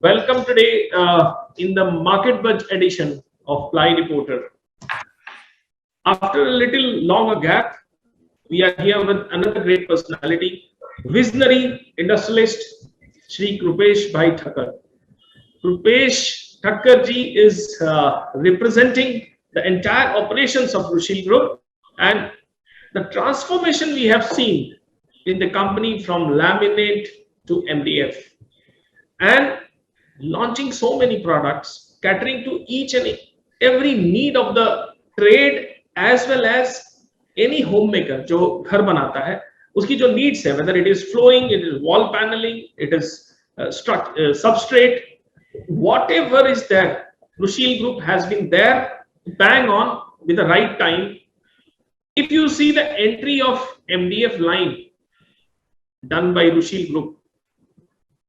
Welcome today in the Market Budge edition of Ply Reporter. After a little longer gap, we are here with another great personality, visionary industrialist, Shri Krupesh Bhai Thakkar. Krupesh Thakkar ji is representing the entire operations of Rushil Group and the transformation we have seen in the company from laminate to MDF and launching so many products, catering to each and every need of the trade as well as any homemaker जो घर बनाता है उसकी जो needs है, whether it is flooring, it is wall paneling, it is substrate, whatever is there, Rushil Group has been there bang on with the right time. If you see the entry of MDF line done by Rushil Group,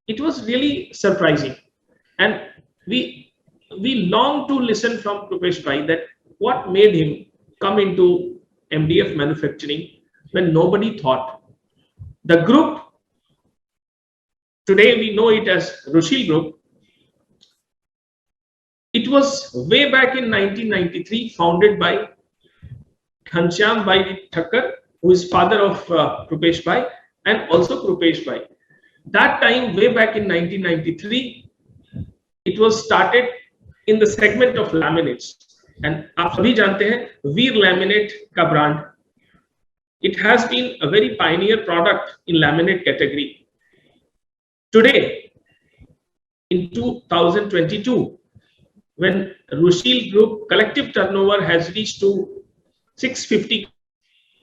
it was really surprising, and we long to listen from Krupesh Bhai that what made him come into MDF manufacturing when nobody thought. The group, today we know it as Rushil Group, it was way back in 1993 founded by Ghanshyam Bhai Thakkar, who is father of Krupesh Bhai, and also Krupesh Bhai. That time, way back in 1993, it was started in the segment of laminates. And आप सभी जानते हैं वीर laminate का brand. It has been a very pioneer product in laminate category. Today, in 2022, when Rushil Group collective turnover has reached to 650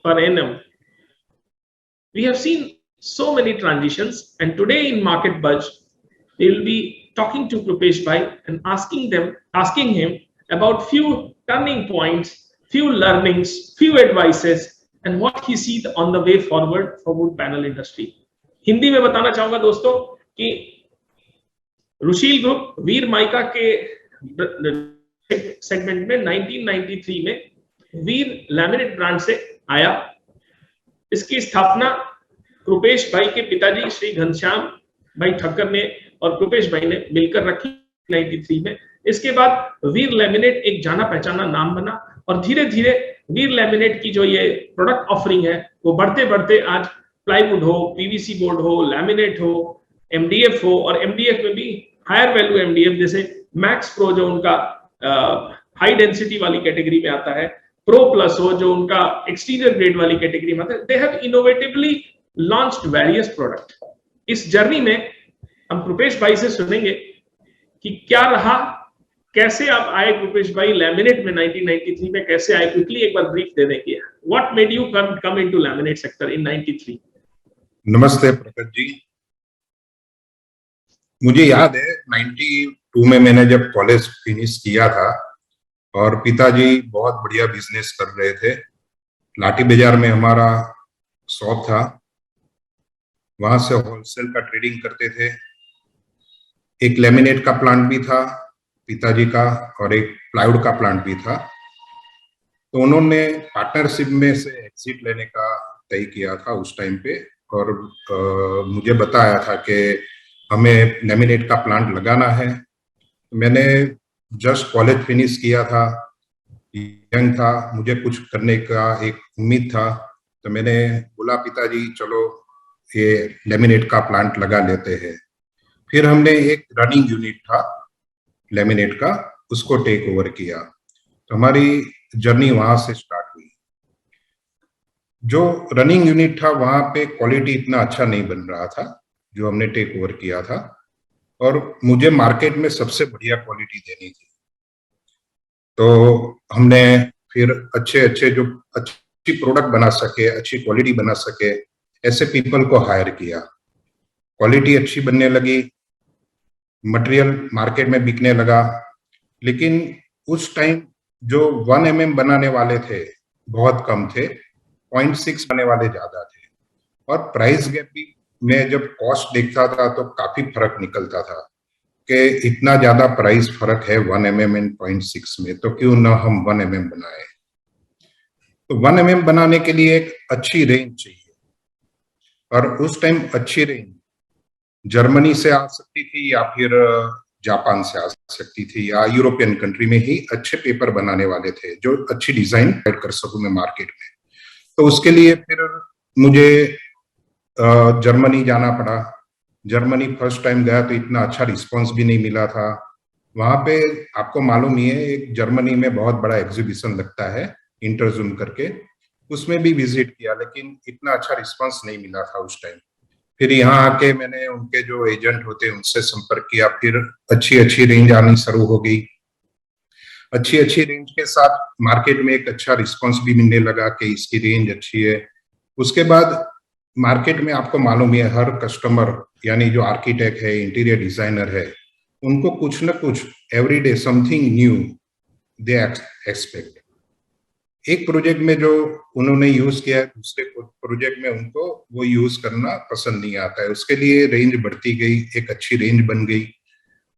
per annum, we have seen so many transitions, and today in Market Budge, we will be talking to Krupesh Bhai and asking him about few turning points, few learnings, few advices, and what he sees on the way forward for wood panel industry. Hindi में बताना चाहूंगा दोस्तों कि Rushil group वीर mica के segment में 1993 में वीर laminate brand से आया. इसकी स्थापना कृपेश भाई के पिताजी श्री घनश्याम भाई ठक्कर ने और कृपेश भाई ने मिलकर रखी 93 में. इसके बाद वीर लैमिनेट एक जाना पहचाना नाम बना और धीरे धीरे वीर लैमिनेट की जो ये प्रोडक्ट ऑफरिंग है वो बढ़ते बढ़ते आज प्लाईवुड हो, पीवीसी बोर्ड हो, लैमिनेट हो, एमडीएफ हो, और एमडीएफ में भी हायर वैल्यू एमडीएफ जैसे मैक्स प्रो जो उनका हाई डेंसिटी वाली कैटेगरी में आता है, प्रो प्लस हो जो उनका एक्सटीरियर ग्रेड वाली कैटेगरी में आता है. They have innovatively launched various product. इस जर्नी में हम कृपेश भाई से सुनेंगे कि क्या रहा, कैसे आप आए कृपेश भाई लैमिनेट में 1993 में कैसे आए. क्विकली एक बार ब्रीफ दे दें कि what made you come into laminate sector in 93. नमस्ते प्रकट जी. मुझे याद है 92 में मैंने जब कॉलेज फिनिश किया था और पिताजी बहुत बढ़िया बिजनेस कर रहे थे. लाठी बाजार में हमारा शॉप था, वहां से होलसेल का ट्रेडिंग करते थे. एक लेमिनेट का प्लांट भी था पिताजी का और एक प्लाईवुड का प्लांट भी था. तो उन्होंने पार्टनरशिप में से एग्जिट लेने का तय किया था उस टाइम पे, और मुझे बताया था कि हमें लेमिनेट का प्लांट लगाना है. मैंने जस्ट कॉलेज फिनिश किया था, यंग था, मुझे कुछ करने का एक उम्मीद था, तो मैंने बोला पिताजी चलो ये लेमिनेट का प्लांट लगा लेते हैं. फिर हमने एक रनिंग यूनिट था लेमिनेट का, उसको टेक ओवर किया. तो हमारी जर्नी वहां से स्टार्ट हुई. जो रनिंग यूनिट था वहां पे क्वालिटी इतना अच्छा नहीं बन रहा था जो हमने टेक ओवर किया था, और मुझे मार्केट में सबसे बढ़िया क्वालिटी देनी थी. तो हमने फिर अच्छे जो अच्छी प्रोडक्ट बना सके, अच्छी क्वालिटी बना सके, ऐसे पीपल को हायर किया. क्वालिटी अच्छी बनने लगी, मटेरियल मार्केट में बिकने लगा. लेकिन उस टाइम जो 1 mm बनाने वाले थे बहुत कम थे, 0.6 बनाने वाले ज्यादा थे, और प्राइस गैप भी मैं जब कॉस्ट देखता था तो काफी फर्क निकलता था कि इतना ज्यादा प्राइस फर्क है 1 mm एंड 0.6 में, तो क्यों ना हम 1 mm बनाए. तो 1 mm बनाने के लिए एक अच्छी रेंज चाहिए, और उस टाइम अच्छी रेंज जर्मनी से आ सकती थी या फिर जापान से आ सकती थी या यूरोपियन कंट्री में ही अच्छे पेपर बनाने वाले थे जो अच्छी डिजाइन कर सकूं मैं मार्केट में। तो उसके लिए फिर मुझे जर्मनी जाना पड़ा। जर्मनी फर्स्ट टाइम गया तो इतना अच्छा रिस्पांस भी नहीं मिला था वहां पे। आपको मालूम ही है एक जर्मनी में बहुत बड़ा एग्जीबिशन लगता है इंटरजूम करके, उसमें भी विजिट किया लेकिन इतना अच्छा रिस्पांस नहीं मिला था उस टाइम। फिर यहाँ आके मैंने उनके जो एजेंट होते हैं उनसे संपर्क किया, फिर अच्छी अच्छी रेंज आनी शुरू हो गई। अच्छी अच्छी रेंज के साथ मार्केट में एक अच्छा रिस्पांस भी मिलने लगा कि इसकी रेंज अच्छी है। उसके बाद मार्केट में आपको मालूम है हर कस्टमर यानी जो आर्किटेक्ट है इंटीरियर डिजाइनर है उनको कुछ ना कुछ everyday something new they expect. एक प्रोजेक्ट में जो उन्होंने यूज किया है दूसरे प्रोजेक्ट में उनको वो यूज करना पसंद नहीं आता है, उसके लिए रेंज बढ़ती गई, एक अच्छी रेंज बन गई।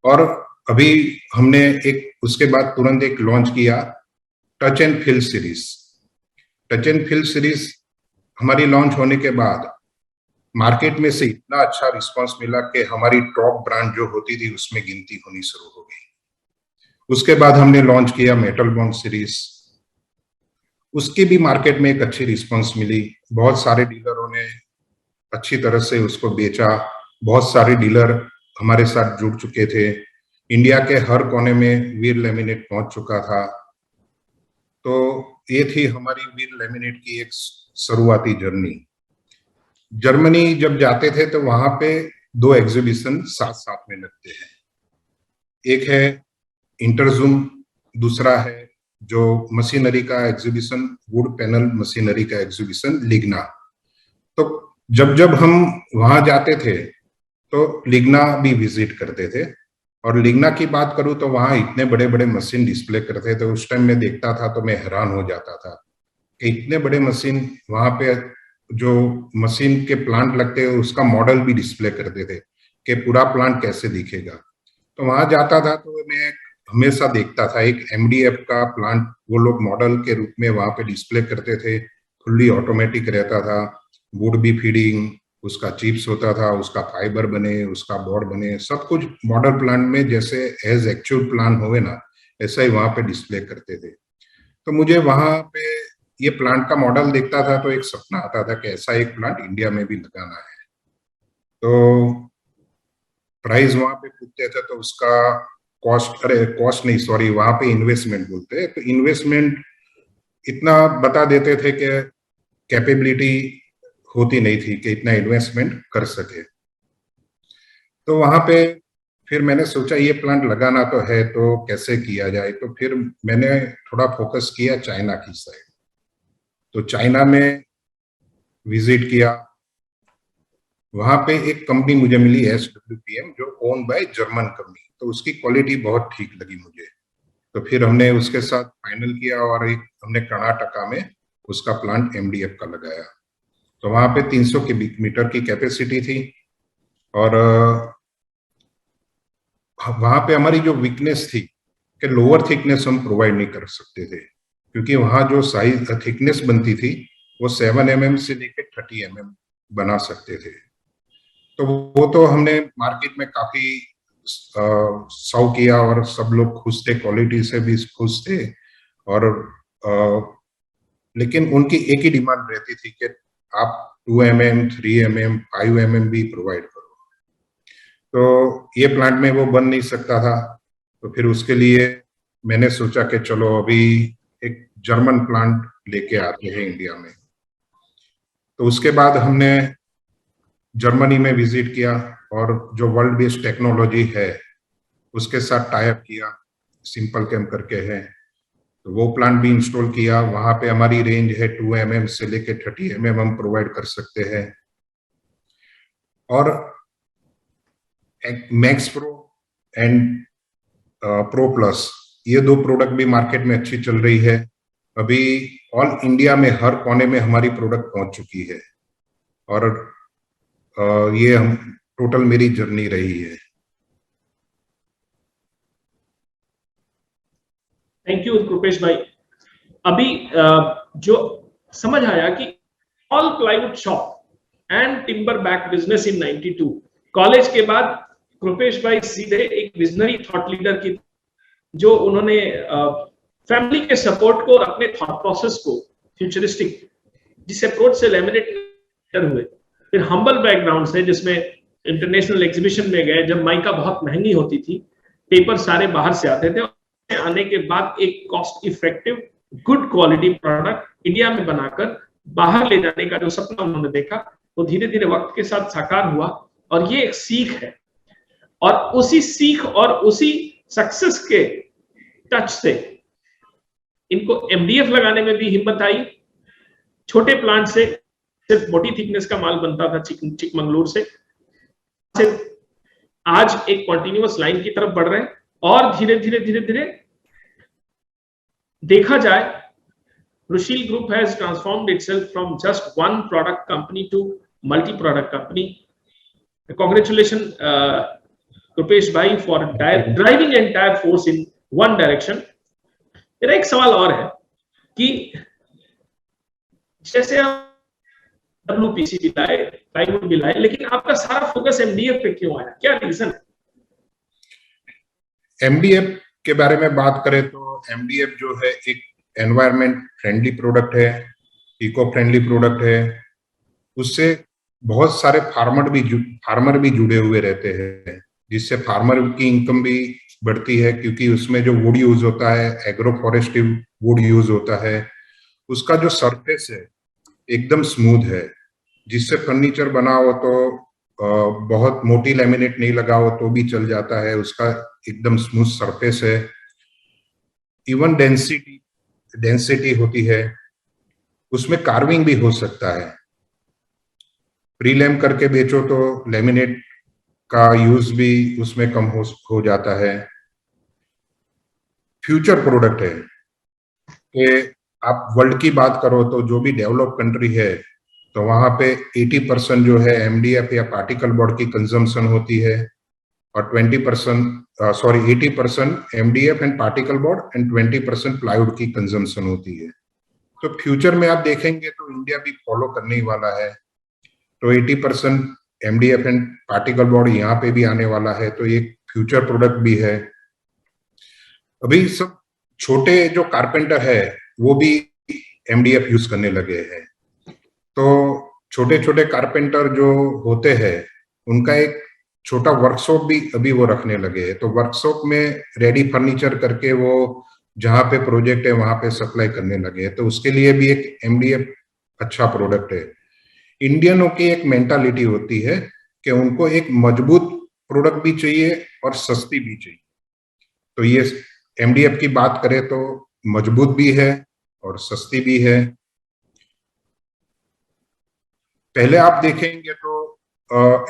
और अभी हमने एक उसके बाद तुरंत एक लॉन्च किया touch and feel series. Touch and feel series हमारी लॉन्च होने के बाद मार्केट में से इतना अच्छा रिस्पांस मिला कि हमारी टॉप ब्रांड जो होती थी उसमें गिनती होनी शुरू हो गई। उसके बाद हमने लॉन्च किया मेटल बॉन्ड सीरीज, उसकी भी मार्केट में एक अच्छी रिस्पांस मिली। बहुत सारे डीलरों ने अच्छी तरह से उसको बेचा, बहुत सारे डीलर हमारे साथ जुड़ चुके थे। इंडिया के हर कोने में वीर लैमिनेट पहुंच चुका था। तो ये थी हमारी वीर लैमिनेट की एक शुरुआती जर्नी। जर्मनी जब जाते थे तो वहां पे 2 एग्जीबिशन साथ साथ में लगते हैं, एक है इंटरजूम, दूसरा है जो मशीनरी का एग्जीबिशन, वुड पैनल मशीनरी का एग्जीबिशन लिग्ना। तो जब जब हम वहां जाते थे तो लिग्ना भी विजिट करते थे। और लिग्ना की बात करूं तो वहां इतने बड़े बड़े मशीन डिस्प्ले करते थे, उस टाइम में देखता था तो मैं हैरान हो जाता था कि इतने बड़े मशीन वहां पे जो मशीन के प्लांट लगते हैं उसका मॉडल भी डिस्प्ले करते थे कि पूरा प्लांट कैसे दिखेगा। तो वहां जाता था तो मैं हमेशा देखता था एक एमडीएफ का प्लांट वो लोग मॉडल के रूप में वहां पे डिस्प्ले करते थे, फुल्ली ऑटोमेटिक रहता था, वुड भी फीडिंग, उसका चिप्स होता था, उसका फाइबर बने, उसका बोर्ड बने, सब कुछ मॉडल प्लांट में जैसे एज एक्चुअल प्लान होवे ना ऐसा ही वहां पे डिस्प्ले करते थे। तो मुझे वहां पे ये प्लांट का मॉडल देखता था तो एक सपना आता था कि ऐसा एक प्लांट इंडिया में भी लगाना है। तो प्राइस वहां पे पूछते थे तो उसका कॉस्ट, अरे कॉस्ट नहीं सॉरी वहां पे इन्वेस्टमेंट बोलते हैं, तो इन्वेस्टमेंट इतना बता देते थे कि कैपेबिलिटी होती नहीं थी कि इतना इन्वेस्टमेंट कर सके। तो वहां पे फिर मैंने सोचा ये प्लांट लगाना तो है तो कैसे किया जाए, तो फिर मैंने थोड़ा फोकस किया चाइना की साइड। तो चाइना में विजिट किया, वहां पे एक कंपनी मुझे मिली SWPM जो ओन बाय जर्मन कंपनी, तो उसकी क्वालिटी बहुत ठीक लगी मुझे। तो फिर हमने उसके साथ फाइनल किया और एक हमने कर्नाटका में उसका प्लांट MDF का लगाया। तो वहां पे 300 क्यूबिक मीटर की कैपेसिटी थी और वहां पे हमारी जो वीकनेस थी कि लोअर थिकनेस हम प्रोवाइड नहीं कर सकते थे, क्योंकि वहां जो साइज थिकनेस बनती थी वो 7 mm से लेकर 30 mm बना सकते थे। तो वो तो हमने मार्केट में काफी सौ किया और सब लोग खुश थे, क्वालिटी से भी खुश थे। और लेकिन उनकी एक ही डिमांड रहती थी कि आप 2 mm, 3 mm, 5 mm भी प्रोवाइड करो। तो ये प्लांट में वो बन नहीं सकता था, तो फिर उसके लिए मैंने सोचा कि चलो अभी एक जर्मन प्लांट लेके आते हैं इंडिया में। तो उसके बाद हमने जर्मनी में विजिट किया और जो वर्ल्ड बेस्ड टेक्नोलॉजी है उसके साथ टाई अप किया, सिंपल कैम करके है, तो वो प्लांट भी इंस्टॉल किया। वहां पे हमारी रेंज है 2 mm से लेके 30 mm हम प्रोवाइड कर सकते हैं। और max pro and pro plus ये 2 प्रोडक्ट भी मार्केट में अच्छी चल रही है। अभी ऑल इंडिया में हर कोने में हमारी प्रोडक्ट पहुंच चुकी है और ये हम टोटल मेरी जर्नी रही है। थैंक यू कृपेश भाई। अभी जो समझ आया कि all plywood shop and timber back business in 92 college के बाद कृपेश भाई सीधे एक विजनरी थॉट लीडर की, जो उन्होंने फैमिली के सपोर्ट को और अपने थॉट प्रोसेस को फ्यूचरिस्टिक जिस अप्रोच से लैमिनेट हुए, फिर हम्बल बैकग्राउंड से, जिसमें इंटरनेशनल एग्जीबिशन में गए जब माइका बहुत महंगी होती थी, पेपर सारे बाहर से आते थे, आने के बाद एक cost effective good quality product India में बनाकर बाहर ले जाने का जो सपना उन्होंने देखा, वो धीरे धीरे वक्त के साथ साकार हुआ। और ये एक सीख है, और उसी सीख और उसी सक्सेस के टच से इनको एमडीएफ लगाने में भी हिम्मत आई। छोटे प्लांट से सिर्फ मोटी थिकनेस का माल बनता था चिकमंगलुरु से आज एक कॉन्टिन्यूअस लाइन की तरफ बढ़ रहे हैं। और धीरे धीरे देखा जाए, Rushil group has transformed itself from just one product company to multi product company. Congratulation Kripesh भाई for driving entire force in one direction. मेरा एक सवाल और है कि जैसे आप WPC भी लाए, प्लाईवुड भी लाए, लेकिन आपका सारा फोकस एमडीएफ पे क्यों आया, क्या रीजन है? एमडीएफ के बारे में बात करें तो एमडीएफ जो है एक एनवायरमेंट फ्रेंडली प्रोडक्ट है, इको फ्रेंडली प्रोडक्ट है। उससे बहुत सारे फार्मर भी जुड़े हुए रहते हैं, जिससे फार्मर की इनकम भी बढ़ती है, क्योंकि उसमें जो वुड यूज होता है, एग्रो फॉरेस्ट्री वुड यूज होता है। उसका जो सरफेस है एकदम स्मूथ है, जिससे फर्नीचर बना हो तो बहुत मोटी लैमिनेट नहीं लगा हो तो भी चल जाता है। उसका एकदम स्मूथ सरफेस है। इवन डेंसिटी होती है, उसमें कार्विंग भी हो सकता है। प्रीलैम करके बेचो तो लैमिनेट का यूज भी उसमें कम हो जाता है। फ्यूचर प्रोडक्ट है कि आप वर्ल्ड की बात करो तो जो भी डेवलप कंट्री है तो वहां पे 80% जो है एमडीएफ या पार्टिकल बोर्ड की कंजम्पशन होती है, और 80% MDF and particle board and 20% plywood की कंजम्पशन होती है। तो फ्यूचर में आप देखेंगे तो इंडिया भी फॉलो करने ही वाला है। तो 80% एमडीएफ एंड पार्टिकल बोर्ड यहाँ पे भी आने वाला है, तो एक फ्यूचर प्रोडक्ट भी है। अभी सब छोटे जो कारपेंटर है वो भी एमडीएफ यूज करने लगे हैं। तो छोटे छोटे कारपेंटर जो होते हैं उनका एक छोटा वर्कशॉप भी अभी वो रखने लगे हैं। तो वर्कशॉप में रेडी फर्नीचर करके वो जहाँ पे प्रोजेक्ट है वहां पे सप्लाई करने लगे हैं। तो उसके लिए भी एक एमडीएफ अच्छा प्रोडक्ट है। इंडियनों की एक मेंटालिटी होती है कि उनको एक मजबूत प्रोडक्ट भी चाहिए और सस्ती भी चाहिए। तो ये एमडीएफ की बात करें तो मजबूत भी है और सस्ती भी है। पहले आप देखेंगे तो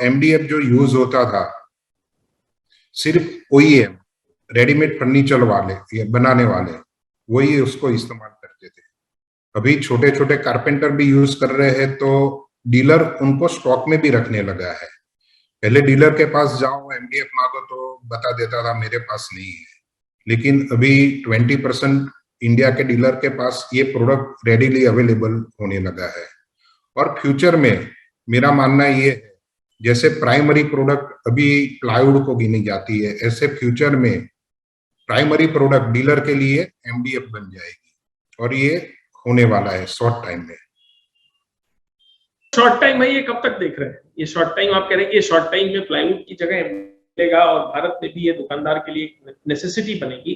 एमडीएफ जो यूज होता था सिर्फ ओईएम रेडीमेड फर्नीचर वाले या बनाने वाले वही उसको इस्तेमाल करते थे। अभी छोटे छोटे कारपेंटर भी यूज कर रहे हैं, तो डीलर उनको स्टॉक में भी रखने लगा है। पहले डीलर के पास जाओ एमडीएफ मांगो तो बता देता था मेरे पास नहीं है, लेकिन अभी 20% इंडिया के डीलर के पास ये प्रोडक्ट रेडीली अवेलेबल होने लगा है। और फ्यूचर में मेरा मानना ये है, जैसे प्राइमरी प्रोडक्ट अभी प्लाईवुड को गिनी जाती है, ऐसे फ्यूचर में प्राइमरी प्रोडक्ट डीलर के लिए एमडीएफ बन जाएगी, और ये होने वाला है शॉर्ट टाइम में। शॉर्ट टाइम है ये, कब तक देख रहे हैं? ये शॉर्ट टाइम आप कह रहे हैं कि ये शॉर्ट टाइम में प्लाईवुड की जगह मिलेगा और भारत में भी ये दुकानदार के लिए नेसेसिटी बनेगी।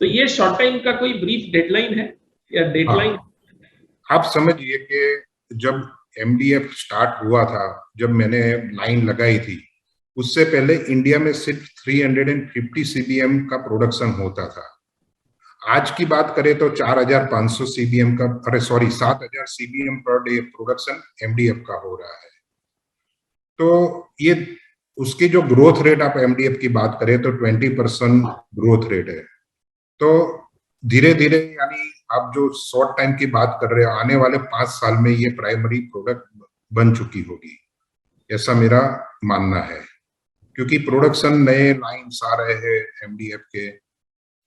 तो ये शॉर्ट टाइम का कोई ब्रीफ डेडलाइन है या डेडलाइन? आप समझिए कि जब एमडीएफ स्टार्ट हुआ था, जब मैंने लाइन लगाई थी, उससे पहले इंडिया में सिर्फ 350 सीबीएम का प्रोडक्शन होता था। आज की बात करें तो 4500 सीबीएम का 7000 CBM per day production MDF का हो रहा है। तो ये उसकी जो ग्रोथ रेट आप एमडीएफ की बात करें तो 20% ग्रोथ रेट है। तो धीरे धीरे, यानी आप जो शॉर्ट टाइम की बात कर रहे हो, आने वाले 5 साल में ये प्राइमरी प्रोडक्ट बन चुकी होगी, ऐसा मेरा मानना है। क्योंकि प्रोडक्शन नए लाइन्स आ रहे हैं एमडीएफ के,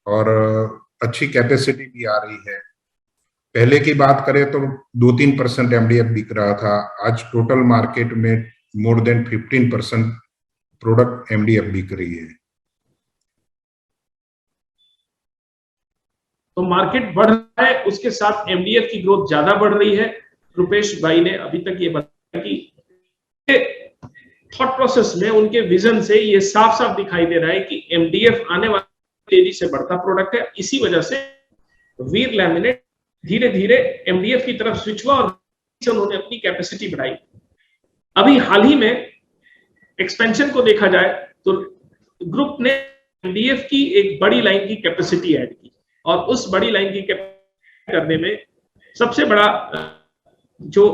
और अच्छी कैपेसिटी भी आ रही है। पहले की बात करें तो 2-3% एमडीएफ बिक रहा था, आज टोटल मार्केट में मोर देन 15% प्रोडक्ट एमडीएफ बिक रही है। तो मार्केट बढ़ रहा है, उसके साथ एमडीएफ की ग्रोथ ज्यादा बढ़ रही है। रुपेश भाई ने अभी तक ये बताया कि थॉट प्रोसेस में, उनके विजन से ये साफ साफ दिखाई दे रहा है कि एमडीएफ आने वाला तेजी से बढ़ता प्रोडक्ट है। इसी वजह से वीर लैमिनेट धीरे धीरे एमडीएफ की तरफ स्विच हुआ और उन्होंने अपनी कैपेसिटी बढ़ाई। अभी हाल ही में एक्सपेंशन को देखा जाए तो ग्रुप ने एमडीएफ की एक बड़ी लाइन की कैपेसिटी ऐड की, और उस बड़ी लाइन की कैपेसिटी करने में सबसे बड़ा जो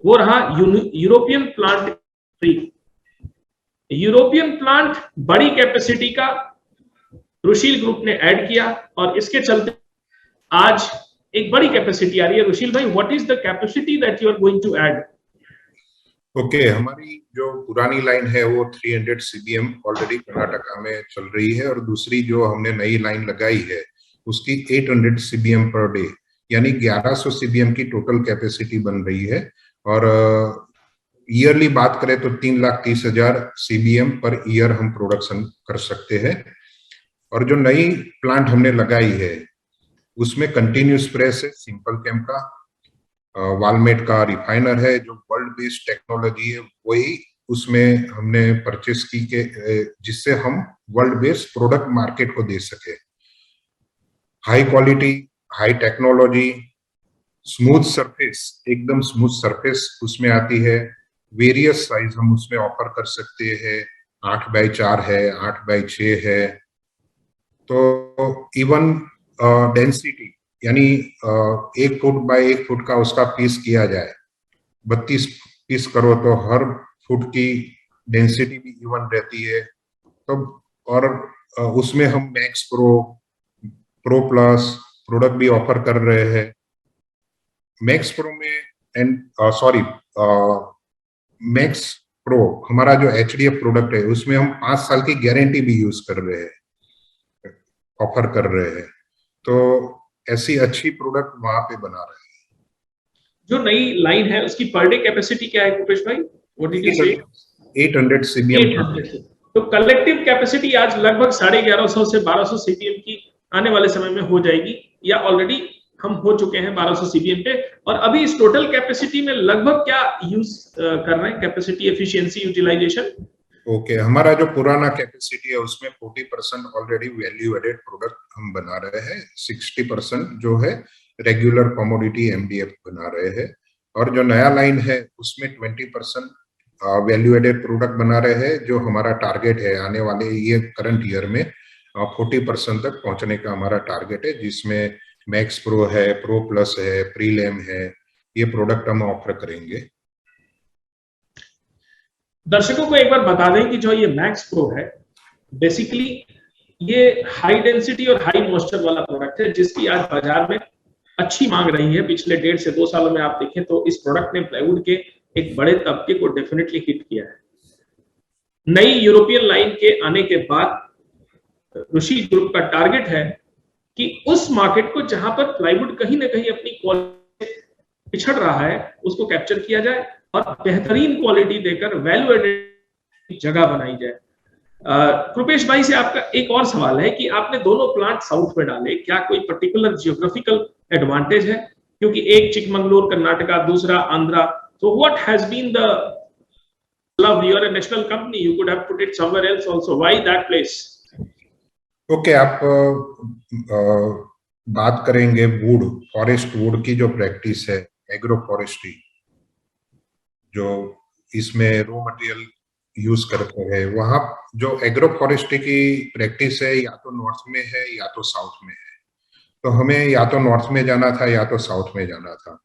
वो रहा यूरोपियन प्लांट। यूरोपियन प्लांट बड़ी कैपेसिटी का रुशील ग्रुप ने ऐड किया, और इसके चलते आज एक बड़ी कैपेसिटी आ रही है। रुशील भाई, what is the capacity that you are going to add? Okay, हमारी जो पुरानी लाइन है वो 300 सीबीएम ऑलरेडी कर्नाटका में चल रही है, और दूसरी जो हमने नई लाइन लगाई है उसकी 800 सीबीएम पर डे, यानी 1100 सीबीएम की टोटल कैपेसिटी बन रही है। और ईयरली बात करें तो 3,30,000 सीबीएम पर ईयर हम प्रोडक्शन कर सकते हैं। और जो नई प्लांट हमने लगाई है उसमें कंटिन्यूस प्रेस है, सिंपल केम का, वालमेट का रिफाइनर है, जो वर्ल्ड बेस्ड टेक्नोलॉजी है वही उसमें हमने परचेस की के जिससे हम वर्ल्ड बेस्ड प्रोडक्ट मार्केट को दे सके। High quality, high technology, smooth surface, एकदम स्मूथ सरफेस उसमें आती है। वेरियस साइज हम उसमें ऑफर कर सकते हैं, 8x4 है, 8x6 है। तो इवन डेंसिटी, यानी 1 फुट बाय 1 फुट का उसका पीस किया जाए, 32 पीस करो तो हर फुट की डेंसिटी भी इवन रहती है। तो और उसमें हम max pro, pro plus product भी ऑफर कर रहे हैं। मैक्स प्रो में मैक्स प्रो हमारा जो एचडीएफ प्रोडक्ट है उसमें हम 5 साल की गारंटी भी यूज कर रहे हैं, ऑफर कर रहे हैं। तो ऐसी अच्छी प्रोडक्ट वहां पे बना रहे हैं। जो नई लाइन है उसकी पर डे कैपेसिटी क्या है रुपेश भाई? व्हाट डिड यू से? 800 सीबीएम। 800। तो कलेक्टिव कैपेसिटी आज लगभग 1150 से 1200 सीबीएम की आने वाले समय में हो जाएगी, या ऑलरेडी हम हो चुके हैं 1200 सीबीएम पे। और अभी इस टोटल कैपेसिटी में लगभग क्या यूज कर रहे हैं, कैपेसिटी एफिशिएंसी यूटिलाइजेशन? ओके, हमारा जो पुराना कैपेसिटी है उसमें 40% ऑलरेडी वैल्यू एडेड प्रोडक्ट हम बना रहे हैं, 60% जो है रेगुलर कमोडिटी एमडीएफ बना रहे हैं। और जो नया लाइन है उसमें 20% वैल्यू एडेड प्रोडक्ट बना रहे हैं, जो हमारा टारगेट है आने वाले ये करंट ईयर में 40% तक पहुंचने का हमारा टारगेट है, जिसमें मैक्स प्रो है, प्रो प्लस है, प्रीलेम है, ये प्रोडक्ट हम ऑफर करेंगे। दर्शकों को एक बार बता दें कि जो ये मैक्स प्रो है, बेसिकली ये हाई डेंसिटी और हाई मॉइस्चर वाला प्रोडक्ट है, जिसकी आज बाजार में अच्छी मांग रही है। पिछले 1.5 से 2 सालों में आप देखें तो इस प्रोडक्ट ने प्लाईवुड के एक बड़े तबके को डेफिनेटली हिट किया है। नई यूरोपियन लाइन के आने के बाद ऋषि ग्रुप का टारगेट है कि उस मार्केट को जहां पर प्लाईवुड कहीं ना कहीं अपनी क्वालिटी पिछड़ रहा है उसको कैप्चर किया जाए और बेहतरीन क्वालिटी देकर वैल्यू एडेड जगह बनाई जाए। कृपेश भाई से आपका एक और सवाल है कि आपने दोनों प्लांट साउथ में डाले, क्या कोई पर्टिकुलर जियोग्राफिकल एडवांटेज है? क्योंकि एक चिकमंगलुरु कर्नाटका, दूसरा आंध्रा, तो what has been the love? You are a national company, you could have put it somewhere else also. Why that place? Okay, आप बात करेंगे वुड, फॉरेस्ट वुड की जो प्रैक्टिस है, एग्रो फॉरेस्ट्री, जो इसमें रॉ मटेरियल यूज करते हैं, वहां जो एग्रो फॉरेस्ट्री की प्रैक्टिस है या तो नॉर्थ में है या तो साउथ में है। तो हमें या तो नॉर्थ में जाना था या तो साउथ में जाना था।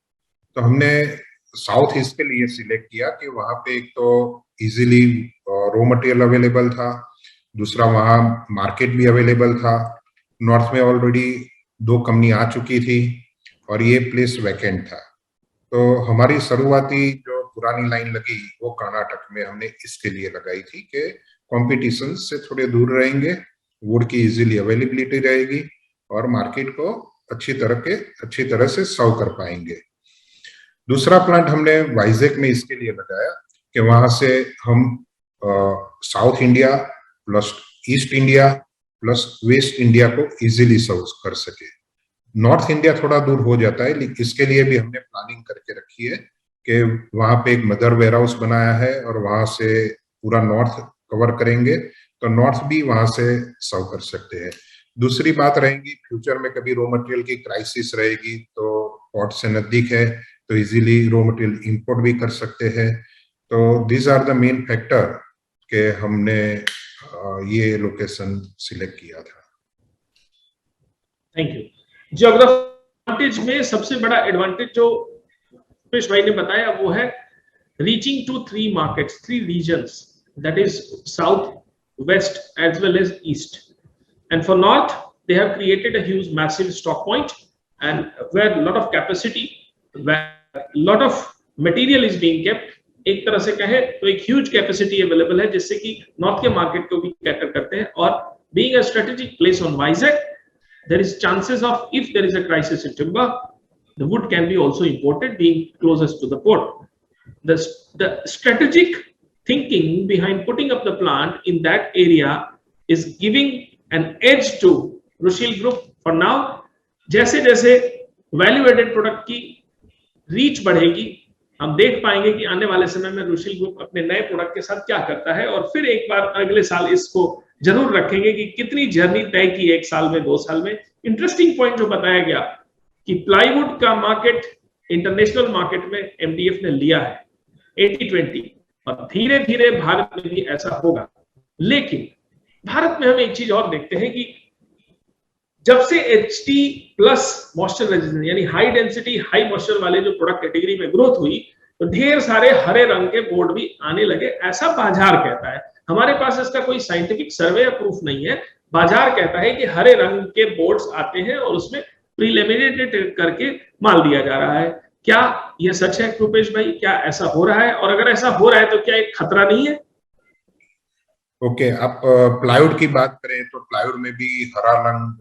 तो हमने साउथ इसके लिए सिलेक्ट किया कि वहां पे एक तो इजीली रॉ मटेरियल अवेलेबल था, दूसरा वहां मार्केट भी अवेलेबल था। नॉर्थ में ऑलरेडी 2 कंपनी आ चुकी थी और ये प्लेस वैकेंट था। तो हमारी शुरुआती जो पुरानी लाइन लगी वो कर्नाटक में हमने इसके लिए लगाई थी कि कंपटीशन से थोड़े दूर रहेंगे, वुड की इजीली अवेलेबिलिटी रहेगी और मार्केट को अच्छी तरह से सर्व कर पाएंगे। दूसरा प्लांट हमने वाइजैक में इसके लिए लगाया कि वहां से हम south India plus east India plus waste India को इजीली सर्व कर सके। नॉर्थ इंडिया थोड़ा दूर हो जाता है, लेकिन इसके लिए भी हमने प्लानिंग करके रखी है कि वहां पे एक मदर वेयर हाउस बनाया है और वहां से पूरा नॉर्थ कवर करेंगे, तो नॉर्थ भी वहां से सर्व कर सकते हैं। दूसरी बात रहेगी, फ्यूचर में कभी रॉ मटेरियल की क्राइसिस रहेगी तो पोर्ट से नजदीक है तो इजीली रॉ मटेरियल इंपोर्ट भी कर सकते हैं। तो this are the main factor के हमने ये लोकेशन सिलेक्ट किया था। Thank you. ज्योग्राफी में सबसे बड़ा एडवांटेज जो रुपेश भाई ने बताया वो है reaching to 3 markets, 3 regions, that is south, west as well as east. And for north, they have created a huge, massive stock point, and where a lot of capacity, where a lot of material is being kept. एक तरह से कहें तो एक huge capacity available है जिससे कि north के market को भी cater करते हैं। और being a strategic place on Vizag, there is chances of if there is a crisis in timber, the wood can be also imported, being closest to the port. The strategic thinking behind putting up the plant in that area is giving an edge to Rushil Group for now. जैसे जैसे value added product की reach बढ़ेगी, हम देख पाएंगे कि आने वाले समय में रुशिल ग्रुप अपने नए प्रोडक्ट के साथ क्या करता है, और फिर एक बार अगले साल इसको जरूर रखेंगे कि कितनी जर्नी तय की 1 साल में, 2 साल में। इंटरेस्टिंग पॉइंट जो बताया गया कि प्लाईवुड का मार्केट इंटरनेशनल मार्केट में एमडीएफ ने लिया है 80-20, और धीरे धीरे भारत में भी ऐसा होगा। लेकिन भारत में हम एक चीज और देखते हैं कि जब से HT प्लस मॉइस्चर रेजिस्टेंस यानी हाई डेंसिटी हाई मॉइस्चर वाले जो प्रोडक्ट कैटेगरी में ग्रोथ हुई, तो ढेर सारे हरे रंग के बोर्ड भी आने लगे, ऐसा बाजार कहता है। हमारे पास इसका कोई साइंटिफिक सर्वे या प्रूफ नहीं है, बाजार कहता है कि हरे रंग के बोर्ड्स आते हैं और उसमें प्रीलेमिनेटेड करके माल दिया जा रहा है। क्या यह सच है रुपेश भाई? क्या ऐसा हो रहा है? और अगर ऐसा हो रहा है तो क्या एक खतरा नहीं है? ओके, आप प्लाईवुड की बात करें तो प्लाईवुड में भी हरा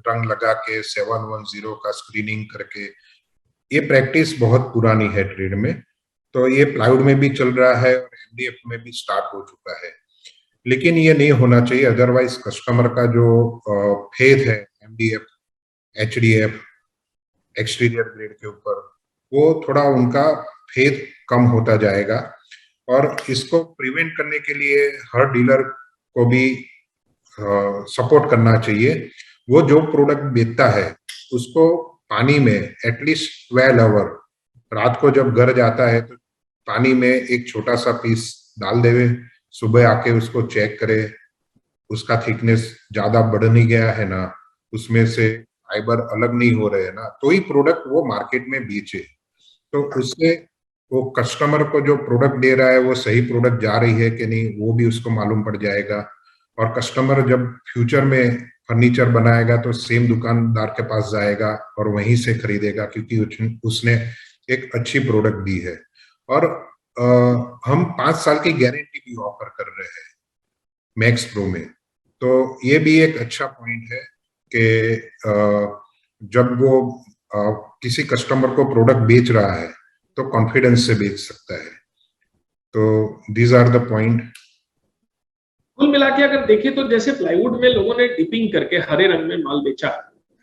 रंग लगा के 710 का स्क्रीनिंग करके, ये प्रैक्टिस बहुत पुरानी है ट्रेड में, तो ये प्लाईवुड में भी चल रहा है और एमडीएफ में भी स्टार्ट हो चुका है। लेकिन ये नहीं होना चाहिए, अदरवाइज कस्टमर का जो फेथ है एमडीएफ, एचडीएफ, एक्सटीरियर ग्रेड के ऊपर, वो थोड़ा उनका फेथ कम होता जाएगा। और इसको प्रिवेंट करने के लिए हर डीलर को भी सपोर्ट करना चाहिए। वो जो प्रोडक्ट बेचता है उसको पानी में एटलीस्ट 12 आवर, रात को जब घर जाता है तो पानी में एक छोटा सा पीस डाल देवे, सुबह आके उसको चेक करे, उसका थिकनेस ज्यादा बढ़ नहीं गया है ना, उसमें से फाइबर अलग नहीं हो रहे हैं ना, तो ही प्रोडक्ट वो मार्केट में बेचे। तो उससे वो कस्टमर को जो प्रोडक्ट दे रहा है वो सही प्रोडक्ट जा रही है कि नहीं, वो भी उसको मालूम पड़ जाएगा। और कस्टमर जब फ्यूचर में फर्नीचर बनाएगा तो सेम दुकानदार के पास जाएगा और वहीं से खरीदेगा, क्योंकि उसने एक अच्छी प्रोडक्ट दी है। और हम 5 साल की गारंटी भी ऑफर कर रहे हैं मैक्स प्रो में, तो ये भी एक अच्छा पॉइंट है कि जब वो किसी कस्टमर को प्रोडक्ट बेच रहा है तो कॉन्फिडेंस से बेच सकता है। तो दीज आर द पॉइंट। कुल मिला के अगर देखें तो जैसे प्लाईवुड में लोगों ने डिपिंग करके हरे रंग में माल बेचा,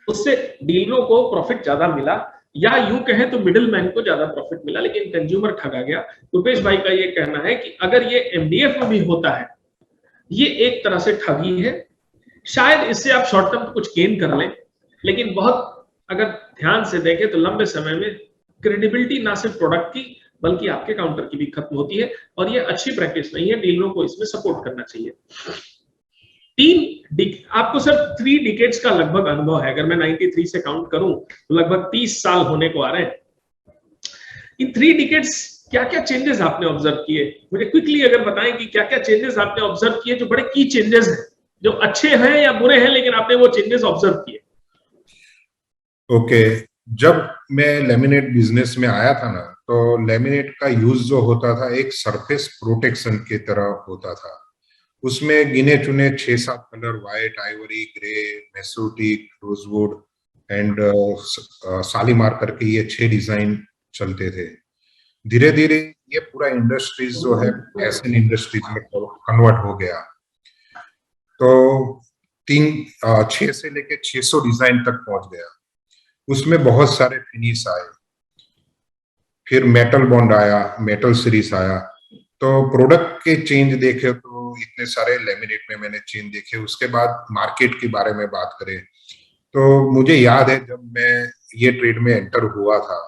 उससे डीलरों को प्रॉफिट ज्यादा मिला, या यूं कहें तो मिडिल मैन को ज्यादा प्रॉफिट मिला, लेकिन कंज्यूमर ठगा गया। रुपेश भाई का ये कहना है कि अगर ये एमडीएफ में भी होता है, ये एक तरह से ठगी है। शायद इससे आप शॉर्ट टर्म कुछ गेन कर लें, लेकिन बहुत अगर ध्यान से देखें तो लंबे समय में क्रेडिबिलिटी ना सिर्फ प्रोडक्ट की बल्कि आपके काउंटर की भी खत्म होती है, और ये अच्छी प्रैक्टिस नहीं है। डीलरों को इसमें सपोर्ट करना चाहिए। आपको सिर्फ 3 डिकेड्स का लगभग अनुभव है, अगर मैं 93 से काउंट करूं तो लगभग 30 साल होने को आ रहे हैं। इन 3 डिकेड्स क्या क्या चेंजेस आपने ऑब्जर्व किए? मुझे क्विकली अगर बताएं कि क्या क्या चेंजेस आपने ऑब्जर्व किए, जो बड़े की चेंजेस हैं, जो अच्छे हैं या बुरे हैं, लेकिन आपने वो चेंजेस ऑब्जर्व किए। ओके, जब मैं लेमिनेट बिजनेस में आया था ना, तो लेमिनेट का यूज जो होता था एक सरफेस प्रोटेक्शन की तरह होता था। उसमें गिने चुने 6-7 कलर, व्हाइट, आइवरी, ग्रे, मेसोटिक, रोजवुड एंड शालीमार करके ये 6 डिजाइन चलते थे। धीरे धीरे ये पूरा इंडस्ट्रीज जो है फैशन इंडस्ट्रीज में कन्वर्ट हो गया। तो 6 से लेके 600 डिजाइन तक पहुंच गया। उसमें बहुत सारे फिनिश आए, फिर मेटल बॉन्ड आया, मेटल सीरीज आया। तो प्रोडक्ट के चेंज देखे तो इतने सारे लेमिनेट में मैंने चेंज देखे। उसके बाद मार्केट के बारे में बात करें तो मुझे याद है जब मैं ये ट्रेड में एंटर हुआ था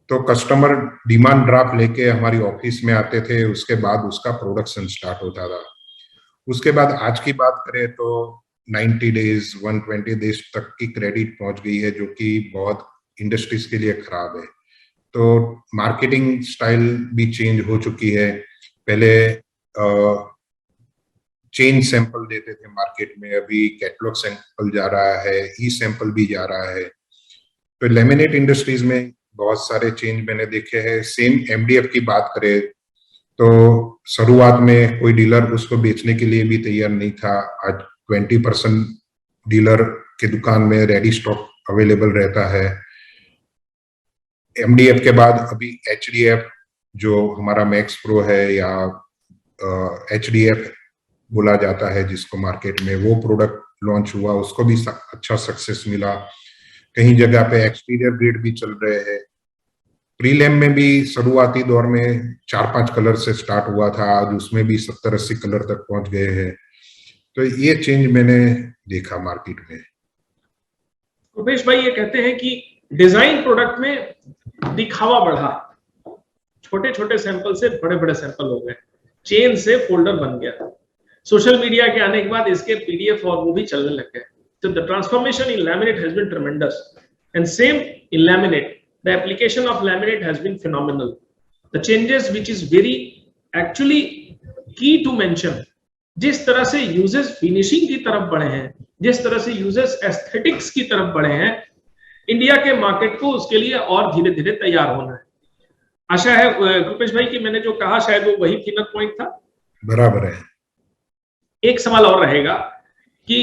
तो कस्टमर डिमांड ड्राफ्ट लेके हमारी ऑफिस में आते थे, उसके बाद उसका प्रोडक्शन स्टार्ट होता था। उसके बाद आज की बात करें तो 90 डेज 120 डेज तक की क्रेडिट पहुंच गई है, जो कि बहुत इंडस्ट्रीज के लिए खराब है। तो मार्केटिंग स्टाइल भी चेंज हो चुकी है। पहले चेंज सैंपल देते थे मार्केट में, अभी कैटलॉग सैंपल जा रहा है, ई सैंपल भी जा रहा है। तो लेमिनेट इंडस्ट्रीज में बहुत सारे चेंज मैंने देखे हैं। सेम एमडीएफ की बात करें तो शुरुआत में कोई डीलर उसको बेचने के लिए भी तैयार नहीं था। आज 20% डीलर के दुकान में रेडी स्टॉक अवेलेबल रहता है। एमडीएफ के बाद अभी एचडीएफ जो हमारा मैक्स प्रो है या एचडीएफ बोला जाता है जिसको मार्केट में, वो प्रोडक्ट लॉन्च हुआ, उसको भी अच्छा सक्सेस मिला। कहीं जगह पे एक्सटीरियर ग्रेड भी चल रहे हैं। प्रीलेम में भी शुरुआती दौर में 4-5 कलर से स्टार्ट हुआ था, आज उसमें भी 70-80 कलर तक पहुंच गए हैं। तो ये चेंज मैंने देखा मार्केट में। रुपेश भाई ये कहते हैं कि डिजाइन प्रोडक्ट में दिखावा बढ़ा, छोटे छोटे सैंपल से बड़े बड़े सैंपल हो गए, चेन से फोल्डर बन गया। सोशल मीडिया के आने के बाद इसके पीडीएफ और वो भी चलने लग गए। So the transformation in laminate has been tremendous, and same in laminate. The application of laminate has been phenomenal. The changes, which is very actually key to mention, जिस तरह से यूजर्स फिनिशिंग की तरफ बढ़े हैं, जिस तरह से यूजर्स एस्थेटिक्स की तरफ बढ़े हैं, इंडिया के मार्केट को उसके लिए और धीरे धीरे तैयार होना है। आशा है रुपेश भाई कि मैंने जो कहा शायद वो वही फिनर पॉइंट था। बराबर है। एक सवाल और रहेगा कि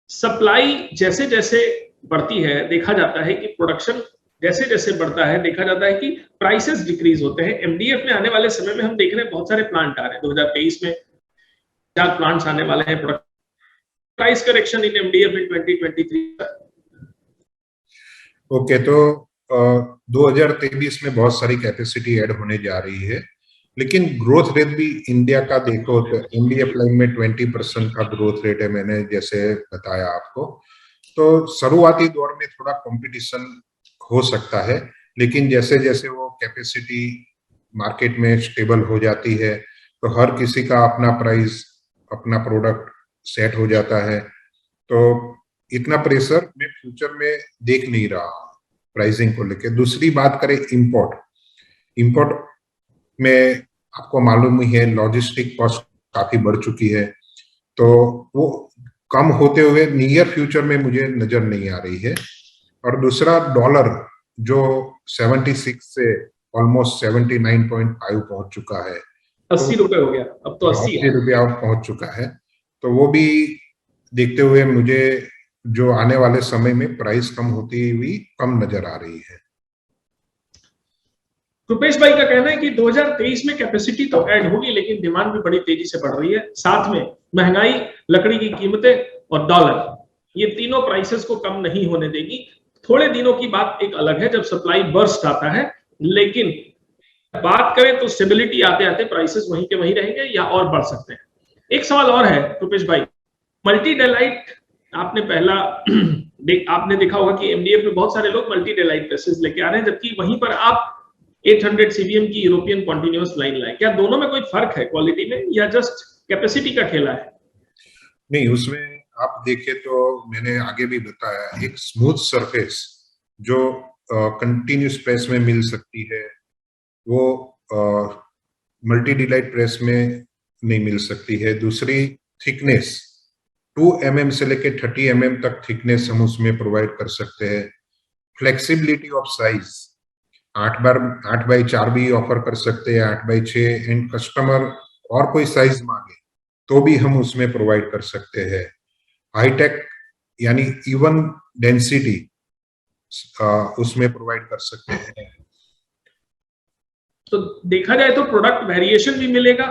सप्लाई जैसे जैसे बढ़ती है, देखा जाता है कि प्रोडक्शन जैसे जैसे बढ़ता है, देखा जाता है कि प्राइसेस डिक्रीज होते हैं। एमडीएफ में आने वाले समय में हम देख रहे हैं बहुत सारे प्लांट आ रहे हैं। 2023 में 4 प्लांट्स आने वाले हैं। Price correction in MDF in 2023। Okay, तो 2023 में बहुत सारी कैपेसिटी ऐड होने जा रही है, लेकिन ग्रोथ रेट भी इंडिया का देखो तो एमडीएफ लाइन में 20% का ग्रोथ रेट है, मैंने जैसे बताया आपको। तो शुरुआती दौर में थोड़ा कंपटीशन हो सकता है, लेकिन जैसे जैसे वो कैपेसिटी मार्केट में स्टेबल हो जाती है तो हर किसी का अपना प्राइस, अपना प्रोडक्ट सेट हो जाता है। तो इतना प्रेशर मैं फ्यूचर में देख नहीं रहा प्राइसिंग को लेके। दूसरी बात करें इंपोर्ट में आपको मालूम ही है लॉजिस्टिक कॉस्ट काफी बढ़ चुकी है, तो वो कम होते हुए नियर फ्यूचर में मुझे नजर नहीं आ रही है। और दूसरा डॉलर जो 76 से ऑलमोस्ट 79.5 पहुंच चुका है, 80 रुपए हो गया, अब तो 80 है। 80 रुपया पहुंच चुका है। तो वो भी देखते हुए मुझे जो आने वाले समय में प्राइस कम होती हुई कम नजर आ रही है। रुपेश भाई का कहना है कि 2023 में कैपेसिटी तो ऐड होगी, लेकिन डिमांड भी बड़ी तेजी से बढ़ रही है। साथ में महंगाई, लकड़ी की कीमतें और डॉलर, ये तीनों प्राइसेस को कम नहीं होने देगी। थोड़े दिनों की बात एक अलग है जब सप्लाई बर्स्ट आता है, लेकिन बात करें तो स्टेबिलिटी आते आते प्राइसेस वहीं के वहीं रहेंगे या और बढ़ सकते हैं। एक सवाल और है रुपेश भाई, मल्टी डेलाइट आपने आपने देखा होगा कि एमडीएफ में बहुत सारे लोग मल्टी डेलाइट प्रेसेस लेके आ रहे हैं, जबकि वहीं पर आप 800 सीबीएम की यूरोपियन कॉन्टिन्यूअस लाइन लाए। क्या दोनों में कोई फर्क है क्वालिटी में, या जस्ट कैपेसिटी का खेला है? नहीं, उसमें आप देखें तो मैंने आगे भी बताया, एक स्मूथ सरफेस जो कंटिन्यूस प्रेस में मिल सकती है वो मल्टी डिलाइट प्रेस में नहीं मिल सकती है। दूसरी थिकनेस 2 mm से लेके 30 mm तक थिकनेस हम उसमें प्रोवाइड कर सकते हैं। फ्लेक्सिबिलिटी ऑफ साइज 8x4 भी ऑफर कर सकते हैं, 8x6, एंड कस्टमर और कोई साइज मांगे तो भी हम उसमें प्रोवाइड कर सकते हैं। हाईटेक यानी इवन डेंसिटी उसमें प्रोवाइड कर सकते हैं। तो देखा जाए तो प्रोडक्ट वेरिएशन भी मिलेगा,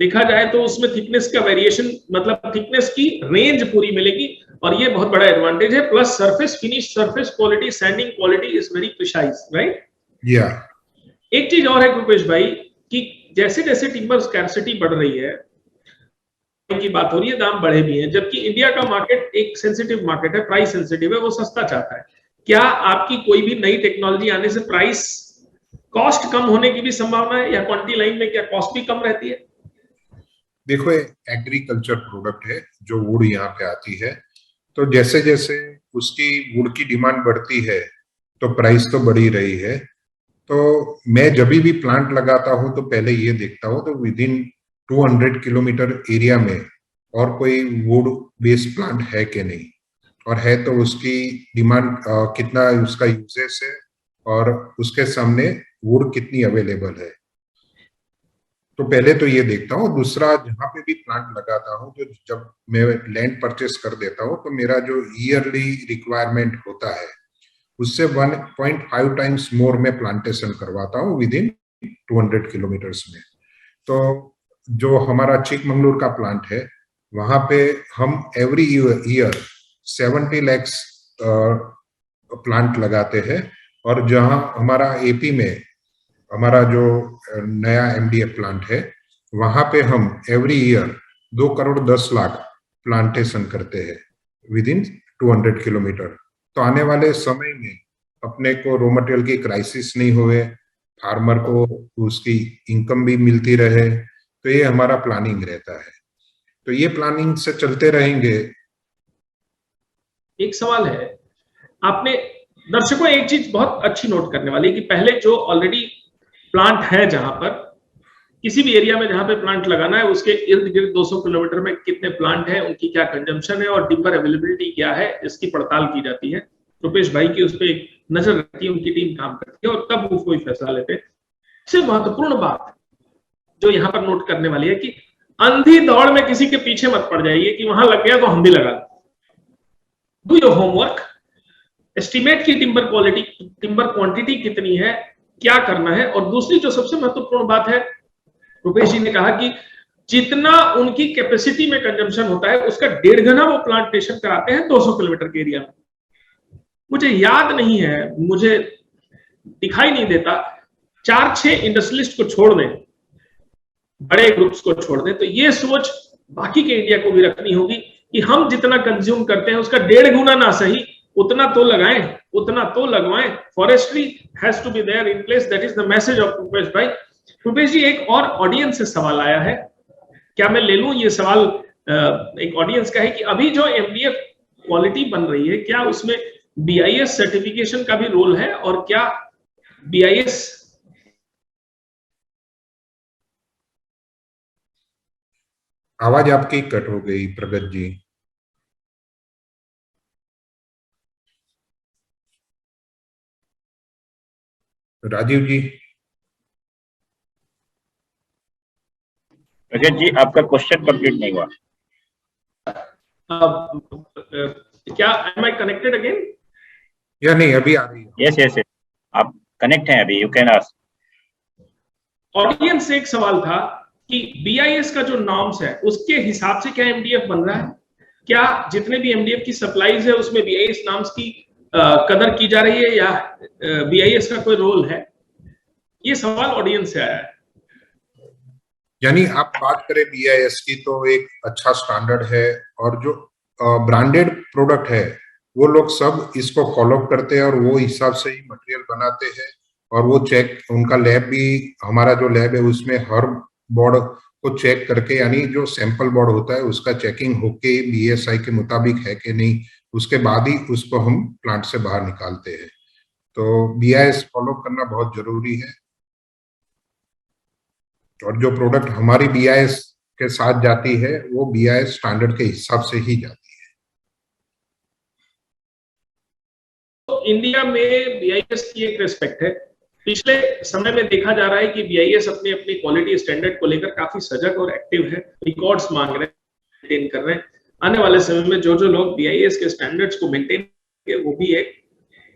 देखा जाए तो उसमें थिकनेस का वेरिएशन, मतलब थिकनेस की रेंज पूरी मिलेगी, और ये बहुत बड़ा एडवांटेज है। Plus surface finish, surface quality, sending quality is very precise, right. या एक चीज और है कृपेश भाई, कि जैसे जैसे टिम्बर स्कैर्सिटी बढ़ रही है, की बात हो रही है, दाम बढ़े भी हैं, जबकि इंडिया का मार्केट एक सेंसिटिव मार्केट है, प्राइस सेंसिटिव है, वो सस्ता चाहता है। क्या आपकी कोई भी नई टेक्नोलॉजी आने से प्राइस, कॉस्ट कम होने की भी संभावना है, या क्वांटिटी लाइन में क्या कॉस्ट भी कम रहती है? देखो, एग्रीकल्चर प्रोडक्ट है जो वुड यहाँ पे आती है, तो जैसे जैसे उसकी वुड की डिमांड बढ़ती है तो प्राइस तो बढ़ ही रही है। तो मैं जब भी प्लांट लगाता हूँ तो पहले ये देखता हूँ तो विद इन 200 किलोमीटर एरिया में और कोई वुड बेस्ड प्लांट है कि नहीं, और है तो उसकी डिमांड कितना, उसका यूजेस है, और उसके सामने वुड कितनी अवेलेबल है। तो पहले तो ये देखता हूँ। दूसरा, जहां पे भी प्लांट लगाता हूँ, तो जब मैं लैंड परचेस कर देता हूँ तो मेरा जो ईयरली रिक्वायरमेंट होता है उससे 1.5 टाइम्स मोर में प्लांटेशन करवाता हूँ विद इन 200 किलोमीटर्स में। तो जो हमारा चिकमंगलुर का प्लांट है, वहां पे हम एवरी ईयर 70 लैक्स प्लांट लगाते हैं। और जहां हमारा एपी में हमारा जो नया एमडीएफ प्लांट है, वहां पे हम every year 2 crore 10 lakh plantation करते हैं विद इन 200 किलोमीटर। तो आने वाले समय में अपने को रॉ मटेरियल की क्राइसिस नहीं होए, फार्मर को उसकी इनकम भी मिलती रहे, तो ये हमारा प्लानिंग रहता है। तो ये प्लानिंग से चलते रहेंगे। एक सवाल है, आपने, दर्शकों एक चीज बहुत अच्छी नोट करने वाली है कि पहले जो ऑलरेडी प्लांट है, जहां पर किसी भी एरिया में जहां पे प्लांट लगाना है, उसके इर्द गिर्द 200 किलोमीटर में कितने प्लांट है, उनकी क्या कंजम्पशन है और टिम्बर अवेलेबिलिटी क्या है, इसकी पड़ताल की जाती है। रुपेश भाई की उस पर नजर रखती है, उनकी टीम काम करती है, और तब वो कोई फैसला लेते हैं। सबसे महत्वपूर्ण बात जो यहाँ पर नोट करने वाली है कि अंधी दौड़ में किसी के पीछे मत पड़ जाइए कि वहां लग गया तो हम भी लगा लें। डू योर होमवर्क, एस्टिमेट की टिम्बर क्वालिटी, टिम्बर क्वांटिटी कितनी है, क्या करना है। और दूसरी जो सबसे महत्वपूर्ण बात है, रुपेश जी ने कहा कि जितना उनकी कैपेसिटी में कंजम्पशन होता है उसका 1.5 गुना वो प्लांटेशन कराते हैं 200 किलोमीटर के एरिया में। मुझे याद नहीं है, मुझे दिखाई नहीं देता, 4-6 इंडस्ट्रियलिस्ट को छोड़ दें, बड़े ग्रुप्स को छोड़ दें, तो ये सोच बाकी के इंडिया को भी रखनी होगी कि हम जितना कंज्यूम करते हैं उसका 1.5 गुना ना सही, उतना तो लगाएं, उतना तो लगवाएं। Forestry has to be there in place, that is the message of Rupesh भाई। रुपेश जी, एक और ऑडियंस से सवाल आया है, क्या मैं ले लूं ये सवाल? एक ऑडियंस का है कि अभी जो एमडीएफ क्वालिटी बन रही है, क्या उसमें बीआईएस सर्टिफिकेशन का भी रोल है, और क्या बीआईएस? आवाज आपकी कट हो गई प्रगत जी। राजीव जी। प्रगत जी, आपका क्वेश्चन कंप्लीट नहीं हुआ। क्या एम आई कनेक्टेड अगेन? या नहीं, अभी आ रही है। यस यस, आप कनेक्ट हैं अभी, यू कैन आस्क। ऑडियंस से एक सवाल था कि बीआईएस का जो नॉर्म्स है उसके हिसाब से क्या एमडीएफ बन रहा है, क्या जितने भी एमडीएफ की सप्लाईज है उसमें बीआईएस नॉर्म्स की कदर की जा रही है, या बीआईएस का कोई रोल है? ये सवाल ऑडियंस से आया है। यानी आप बात करें बीआईएस की, तो एक अच्छा स्टैंडर्ड है, और जो ब्रांडेड प्रोडक्ट है वो लोग सब इसको फॉलो करते हैं और वो हिसाब से ही मटेरियल बनाते हैं। और वो चेक, उनका लैब भी, हमारा जो लैब है उसमें हर बोर्ड को चेक करके, यानी जो सैंपल बोर्ड होता है उसका चेकिंग होके बीएसआई के मुताबिक है कि नहीं, उसके बाद ही उसको हम प्लांट से बाहर निकालते हैं। तो बीआईएस फॉलो करना बहुत जरूरी है, और जो प्रोडक्ट हमारी बीआईएस के साथ जाती है वो बीआईएस स्टैंडर्ड के हिसाब से ही जाती है। तो इंडिया में बीआईएस की एक रिस्पेक्ट है। पिछले समय में देखा जा रहा है कि बीआईएस अपने अपनी क्वालिटी स्टैंडर्ड को लेकर काफी सजग और एक्टिव है, रिकॉर्ड्स मांग रहे हैं, मेंटेन कर रहे हैं। आने वाले समय में जो जो लोग बीआईएस के स्टैंडर्ड्स को मेंटेन करेंगे वो भी एक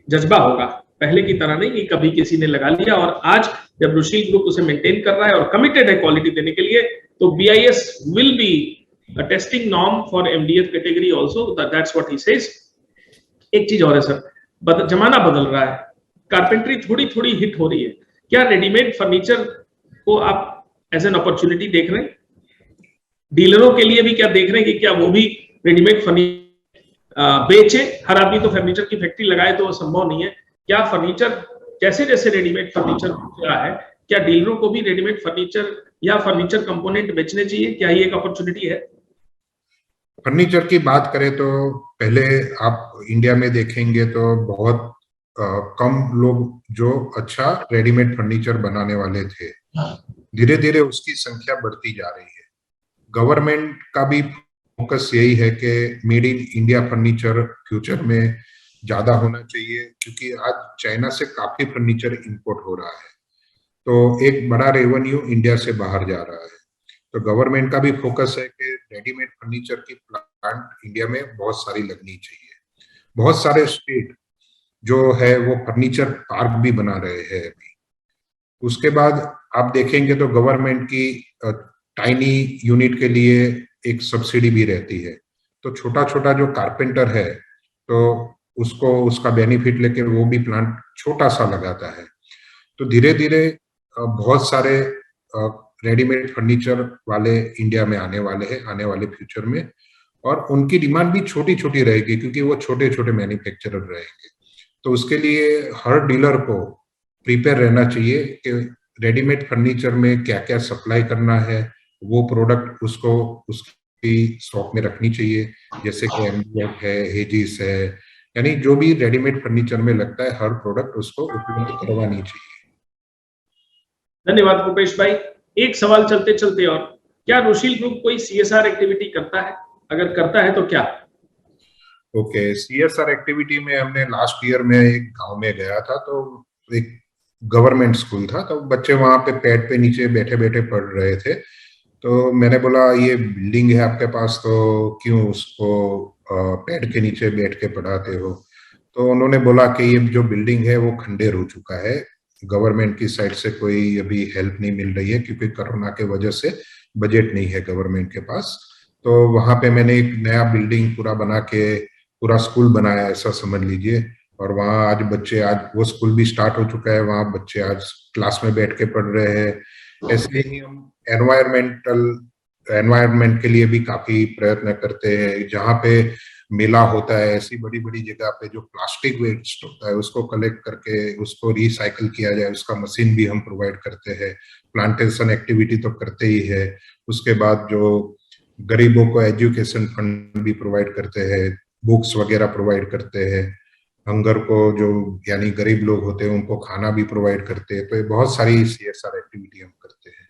जज्बा होगा, पहले की तरह नहीं कि कभी किसी ने लगा लिया। और आज जब रुशील ग्रुप उसे मेंटेन कर रहा है और कमिटेड है क्वालिटी देने के लिए, तो BIS will be a testing norm for MDF category also. That's what he says. एक चीज और है सर, जमाना बदल रहा है, कारपेंट्री थोड़ी थोड़ी हिट हो रही है। क्या रेडीमेड फर्नीचर को आप एज एन अपॉर्चुनिटी देख रहे हैं? डीलरों के लिए भी क्या देख रहे हैं कि क्या वो भी रेडीमेड फर्नीचर बेचे? हर आदमी तो फर्नीचर की फैक्ट्री लगाए तो संभव नहीं है। क्या फर्नीचर जैसे जैसे रेडीमेड फर्नीचर क्या है, क्या डीलरों को भी रेडीमेड फर्नीचर या फर्नीचर कंपोनेंट बेचने चाहिए? क्या ये एक अपॉर्चुनिटी है? फर्नीचर की बात करें तो पहले आप इंडिया में देखेंगे तो बहुत कम लोग जो अच्छा रेडीमेड फर्नीचर बनाने वाले थे। धीरे धीरे उसकी संख्या बढ़ती जा रही है। गवर्नमेंट का भी फोकस यही है कि made in India furniture future में ज्यादा होना चाहिए, क्योंकि आज चाइना से काफी फर्नीचर इंपोर्ट हो रहा है, तो एक बड़ा रेवेन्यू इंडिया से बाहर जा रहा है। तो गवर्नमेंट का भी फोकस है कि रेडीमेड फर्नीचर की प्लांट इंडिया में बहुत सारी लगनी चाहिए। बहुत सारे स्टेट जो है वो फर्नीचर पार्क भी बना रहे हैं अभी। उसके बाद आप देखेंगे तो गवर्नमेंट की टाइनी यूनिट के लिए एक सब्सिडी भी रहती है, तो छोटा छोटा जो कारपेंटर है तो उसको उसका बेनिफिट लेके वो भी प्लांट छोटा सा लगाता है। तो धीरे धीरे बहुत सारे रेडीमेड फर्नीचर वाले इंडिया में आने वाले हैं आने वाले फ्यूचर में, और उनकी डिमांड भी छोटी छोटी रहेगी क्योंकि वो छोटे छोटे मैन्युफैक्चरर रहेंगे। तो उसके लिए हर डीलर को प्रिपेयर रहना चाहिए कि रेडीमेड फर्नीचर में क्या क्या सप्लाई करना है, वो प्रोडक्ट उसको उसकी स्टॉक में रखनी चाहिए, जैसे कि MDF है, हेजिस है, यानी जो भी रेडीमेड फर्नीचर में लगता है हर प्रोडक्ट उसको उपलब्ध करवानी चाहिए। धन्यवाद रुपेश भाई। एक सवाल चलते चलते और, क्या रुशील ग्रुप कोई CSR एक्टिविटी करता है? अगर करता है तो क्या? ओके, CSR एक्टिविटी में हमने लास्ट ईयर में एक गांव में गया था, तो एक गवर्नमेंट स्कूल था, तो बच्चे वहां पे पेड़ पे नीचे बैठे बैठे पढ़ रहे थे। तो मैंने बोला ये बिल्डिंग है आपके पास, तो क्यों उसको पेड़ के नीचे बैठ के पढ़ाते हो? तो उन्होंने बोला कि ये जो बिल्डिंग है वो खंडेर हो चुका है, गवर्नमेंट की साइड से कोई अभी हेल्प नहीं मिल रही है क्योंकि कोरोना के वजह से बजट नहीं है गवर्नमेंट के पास। तो वहां पे मैंने एक नया बिल्डिंग पूरा बना के पूरा स्कूल बनाया, ऐसा समझ लीजिए। और वहाँ आज बच्चे, आज वो स्कूल भी स्टार्ट हो चुका है, वहाँ बच्चे आज क्लास में बैठ के पढ़ रहे हैं। ऐसे ही हम एनवायरमेंट के लिए भी काफी प्रयत्न करते हैं। जहाँ पे मेला होता है, ऐसी बड़ी बड़ी जगह पे जो प्लास्टिक वेस्ट होता है उसको कलेक्ट करके उसको रिसाइकल किया जाए, उसका मशीन भी हम प्रोवाइड करते हैं। प्लांटेशन एक्टिविटी तो करते ही है। उसके बाद जो गरीबों को एजुकेशन फंड भी प्रोवाइड करते हैं, बुक्स वगैरह प्रोवाइड करते हैं। हंगर को जो यानी गरीब लोग होते हैं उनको खाना भी प्रोवाइड करते हैं। तो ये बहुत सारी CSR एक्टिविटी हम करते हैं।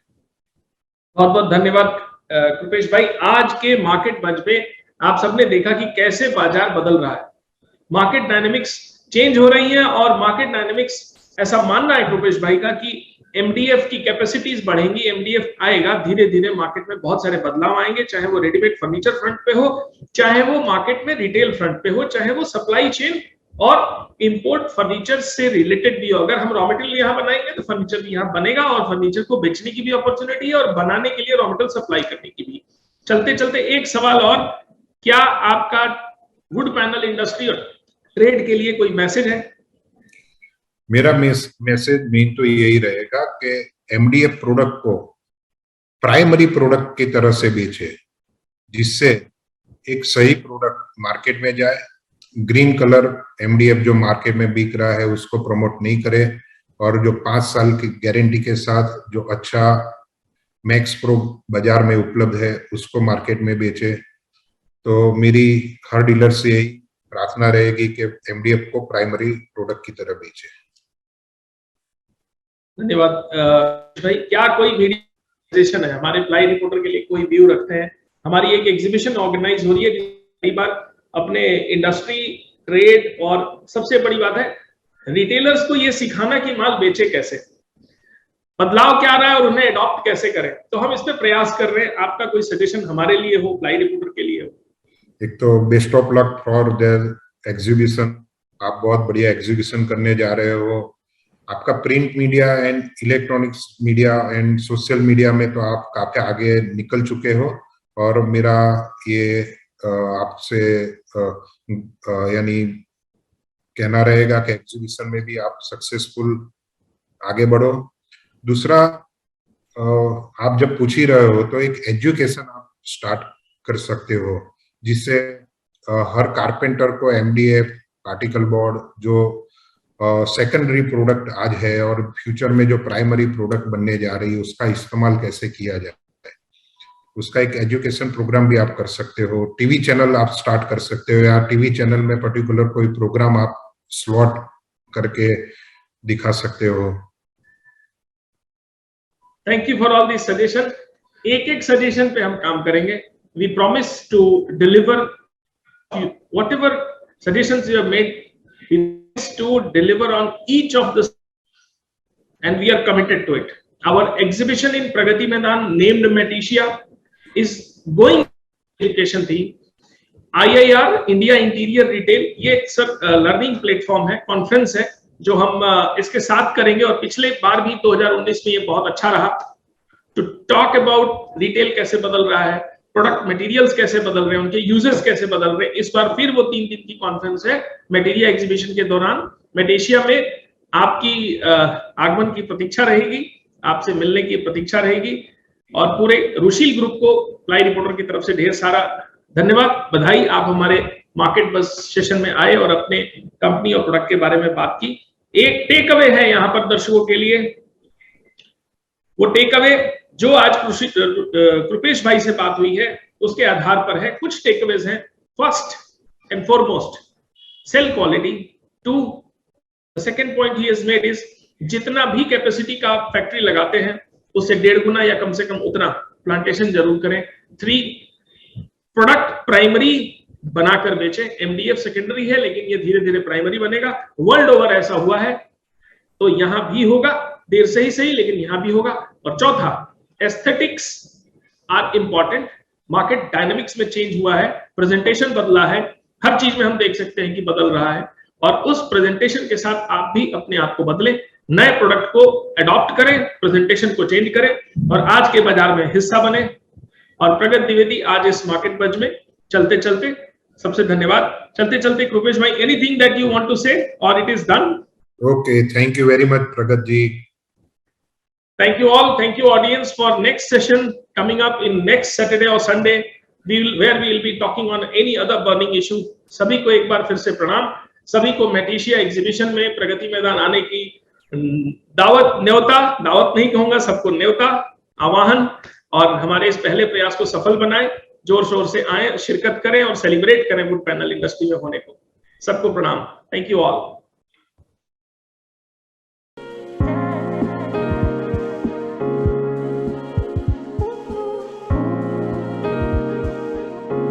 बहुत बहुत धन्यवाद कृपेश भाई। आज के मार्केट मंच पे आप सबने देखा कि कैसे बाजार बदल रहा है, मार्केट डायनेमिक्स चेंज हो रही हैं, और मार्केट डायनेमिक्स ऐसा मानना है कृपेश भाई का कि MDF की कैपेसिटीज बढ़ेंगी, MDF आएगा, धीरे धीरे मार्केट में बहुत सारे बदलाव आएंगे, चाहे वो रेडीमेड फर्नीचर फ्रंट पे हो, चाहे वो मार्केट में रिटेल फ्रंट पे हो, चाहे वो सप्लाई चेन और इंपोर्ट फर्नीचर से रिलेटेड भी हो। अगर हम रॉ मटेरियल यहाँ बनाएंगे तो फर्नीचर भी यहाँ बनेगा, और फर्नीचर को बेचने की भी अपॉर्चुनिटी है और बनाने के लिए रॉ मटेरियल सप्लाई करने की भी। चलते चलते एक सवाल और, क्या आपका वुड पैनल इंडस्ट्री और ट्रेड के लिए कोई मैसेज है? मेरा मैसेज मेन तो यही रहेगा कि MDF प्रोडक्ट को प्राइमरी प्रोडक्ट की तरह से बेचे, जिससे एक सही प्रोडक्ट मार्केट में जाए। ग्रीन कलर MDF जो मार्केट में बिक रहा है उसको प्रमोट नहीं करे, और जो 5 साल की गारंटी के साथ जो अच्छा मैक्स प्रो बाजार में उपलब्ध है उसको मार्केट में बेचे। तो मेरी हर डीलर से यही प्रार्थना रहेगी कि MDF को प्राइमरी प्रोडक्ट की तरह बेचे। धन्यवाद भाई। क्या कोई मीडिया है हमारे प्लाई रिपोर्टर के लिए, कोई व्यू रखते हैं? हमारी एक एग्जीबिशन ऑर्गेनाइज हो रही है, कई बार अपने इंडस्ट्री, ट्रेड और सबसे बड़ी बात है रिटेलर्स को ये सिखाना कि माल बेचे कैसे, बदलाव क्या आ रहा है और उन्हें अडॉप्ट कैसे करें। तो हम इस पे प्रयास कर रहे हैं। आपका कोई सजेशन हमारे लिए हो, प्लाई रिपोर्टर के लिए हो? एक तो best of luck for their exhibition. आप बहुत बढ़िया एग्जीबिशन करने जा रहे हो। आपका print media and electronics media and social media में तो आप काफी आगे निकल चुके हो, और मेरा ये आपसे यानी कहना रहेगा कि एग्जीबिशन में भी आप सक्सेसफुल आगे बढ़ो। दूसरा, आप जब पूछ ही रहे हो तो एक एजुकेशन आप स्टार्ट कर सकते हो, जिससे हर कारपेंटर को एमडीएफ, पार्टिकल बोर्ड जो सेकेंडरी प्रोडक्ट आज है और फ्यूचर में जो प्राइमरी प्रोडक्ट बनने जा रही है, उसका इस्तेमाल कैसे किया जाए, उसका एक एजुकेशन प्रोग्राम भी आप कर सकते हो। टीवी चैनल आप स्टार्ट कर सकते हो, या टीवी चैनल में पर्टिकुलर कोई प्रोग्राम आप स्लॉट करके दिखा सकते हो। Thank you for all this suggestion. एक एक सजेशन पे हम काम करेंगे। We promise to deliver whatever suggestions you have made, we promise to deliver on each of the, and we are committed to it. Our exhibition in Pragati Maidan named मेटिशिया is going education theme. IIR India interior retail, ये sir learning platform है, conference है जो हम इसके साथ करेंगे, और पिछले बार भी 2019 में ये बहुत अच्छा रहा। टू टॉक अबाउट रिटेल कैसे बदल रहा है, प्रोडक्ट मटेरियल्स कैसे बदल रहे हैं, उनके यूजर्स कैसे बदल रहे हैं। इस बार फिर वो 3 दिन की कॉन्फ्रेंस है मेटेरिया एग्जीबिशन के दौरान। मेटेशिया में आपकी आगमन की प्रतीक्षा रहेगी, आपसे मिलने की प्रतीक्षा रहेगी, और पूरे रुशील ग्रुप को फ्लाई रिपोर्टर की तरफ से ढेर सारा धन्यवाद, बधाई। आप हमारे मार्केट बस सेशन में आए और अपने कंपनी और प्रोडक्ट के बारे में बात की। एक टेक अवे है यहाँ पर दर्शकों के लिए, वो टेक अवे जो आज कृपेश भाई से बात हुई है उसके आधार पर है। कुछ टेक अवेज हैं। First and foremost, cell quality. 2, the second point he has made is, जितना भी कैपेसिटी का फैक्ट्री लगाते हैं उससे 1.5 गुना या कम से कम उतना प्लांटेशन जरूर करें। 3, प्रोडक्ट प्राइमरी बनाकर बेचें। एमडीएफ सेकेंडरी है, लेकिन ये धीरे धीरे प्राइमरी बनेगा। वर्ल्ड ओवर ऐसा हुआ है, तो यहां भी होगा, देर से ही सही लेकिन यहां भी होगा। और चौथा, aesthetics are important. Market dynamics में चेंज हुआ है, प्रेजेंटेशन बदला है, हर चीज में हम देख सकते हैं कि बदल रहा है, और उस प्रेजेंटेशन के साथ आप भी अपने आप को बदलें, नए प्रोडक्ट को अडॉप्ट करें, प्रेजेंटेशन को चेंज करें, और आज के बाजार में हिस्सा बने। और प्रगत द्विवेदी आज इस मार्केट बज में चलते चलते, सबसे धन्यवाद। चलते चलते कृपेश भाई, anything that you want to say, और it is done? Okay, thank you very much Pragat ji. Thank you all, thank you audience for next session coming up in next Saturday or Sunday, where we will be talking on any other burning issue. सभी को एक बार फिर से प्रणाम। सभी को मेटिशिया exhibition में प्रगति मैदान आने की दावत, न्योता, दावत नहीं कहूंगा, सबको न्योता, आवाहन, और हमारे इस पहले प्रयास को सफल बनाएं, जोर शोर से आए, शिरकत करें और सेलिब्रेट करें वुड पैनल इंडस्ट्री में होने को। सबको प्रणाम। Thank you all.